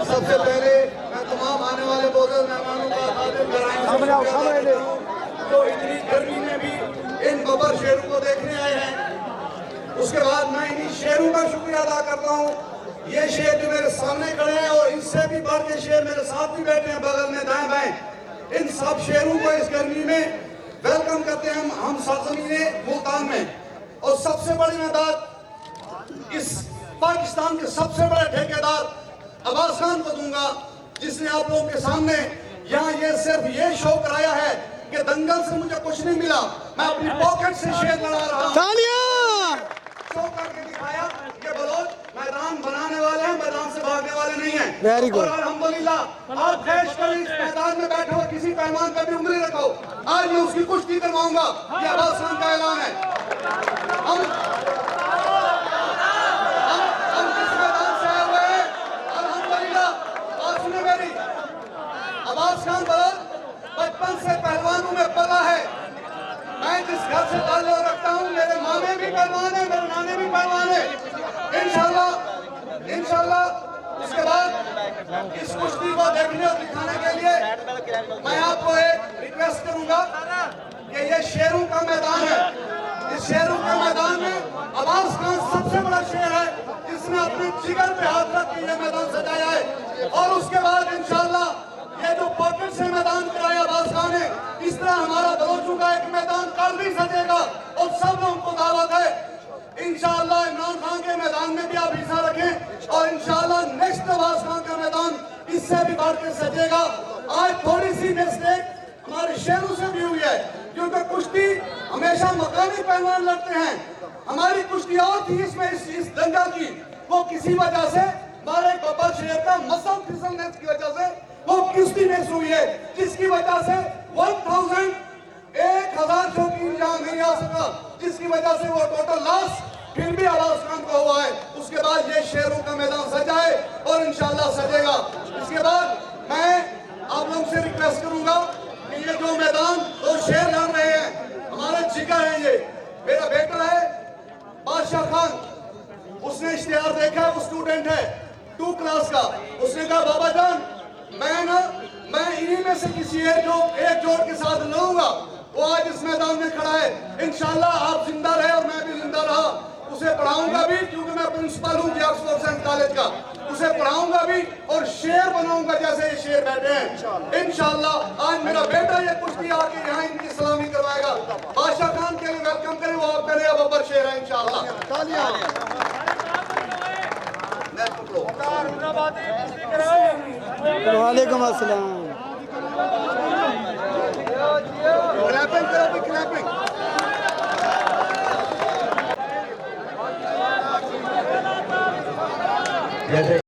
सबसे पहले मैं तमाम आने वाले बोझल मेहमानों का जो इतनी गर्मी में भी इन बब्बर शेरों को देखने आए हैं। उसके बाद मैं इन्हीं शेरों का शुक्रिया अदा करता हूँ। ये शेर जो मेरे सामने खड़े हैं और इससे भी बढ़ के शेर मेरे साथ भी बैठे हैं बगल में दाएं बाएं, इन सब शेरों को इस गर्मी में वेलकम करते हैं हम सरजमीने मुल्तान में। और सबसे बड़ी मैं बात इस पाकिस्तान के सबसे बड़े ठेकेदार अब्बास खान को दूंगा, जिसने आप लोगों के सामने यहाँ ये सिर्फ ये शो कराया है कि दंगल से मुझे कुछ नहीं मिला, मैं अपनी पॉकेट से शेर लड़ा रहा हूँ। शो करके दिखाया कि बलोच मैदान बनाने वाले हैं, मैदान से भागने वाले नहीं हैं। Very good. और अल्हम्दुलिल्लाह आप देश के इस मैदान में बैठे हो, किसी पैमान पे भी उंगली रखो, आज मैं उसकी कुश्ती करवाऊंगा। ये अब्बास खान का ऐलान है। हम किस मैदान से आए हुए हैं? अल्हम्दुलिल्लाह। बात सुने मेरी, अब्बास खान बलोच बचपन से पहलवानों में पला है। मैं जिस घर से ताल्लुक रखता हूँ, मेरे मामे भी पहलवान है, मेरे नाने भी पहलवान है। इंशाल्लाह इसके बाद इस कुश्ती को देखने और दिखाने के लिए मैं आपको एक रिक्वेस्ट करूंगा कि ये शेरों का मैदान है। इस शेरों के मैदान में अब्बास खान सबसे बड़ा शेर है, जिसने अपने जिगर पे हाथ रख के ये मैदान सजाया है। और उसके बाद इंशाल्लाह ये जो पॉकेट से मैदान कराया अब्बास खान ने, इस तरह हमारा बलोचों का एक मैदान कल भी सजेगा और सब लोगों को दावत है। इंशाअल्लाह इमरान खान के मैदान में भी आप हिस्सा रखें और इंशाअल्लाह नेक्स्ट अब्बास खान का मैदान इससे भी बढ़ के सजेगा। आज थोड़ी सी मिस्टेक हमारे शेरों से भी हुई है, क्योंकि कुश्ती हमेशा मकानी पहलवान लड़ते हैं। हमारी कुश्ती और थी इसमें इस दंगल की, वो किसी वजह से हमारे बब्बर शेर का मसल फिसलने की वजह से वो कुश्ती मिस हुई है, जिसकी वजह से 1000 शौकीन यहाँ नहीं आ सका, जिसकी वजह से वो टोटल लॉस फिर भी अब्बास खान को हुआ है। उसके बाद ये शेरों का मैदान सजा है और इंशाल्लाह सजेगा। इसके बाद मैं आप लोगों से रिक्वेस्ट करूंगा कि ये जो मैदान दो शेर लड़ रहे हैं, हमारे जिगर है, ये मेरा बेटा है बादशाह खान, उसने इश्तिहार देखा, वो स्टूडेंट है 2 क्लास का। उसने कहा बाबा जान मैं इन्हीं में से किसी एक जोड़ के साथ लड़ूंगा। वो आज इस मैदान में खड़ा है। इंशाल्लाह आप जिंदा रहे और मैं भी जिंदा रहा, उसे पढ़ाऊंगा भी, क्योंकि मैं प्रिंसिपल हूँ ऑक्सफोर्ड कॉलेज का। उसे पढ़ाऊंगा भी और शेर बनाऊंगा जैसे ये शेर बैठे हैं। इंशाल्लाह आज मेरा बेटा ये कुश्ती आके यहाँ इनकी सलामी करवाएगा। बादशाह खान के लिए वेलकम करें, वो आप करें, बब्बर शेर है इंशाल्लाह। वालेकुम अस्सलाम। क्लैपिंग करो, क्लैपिंग।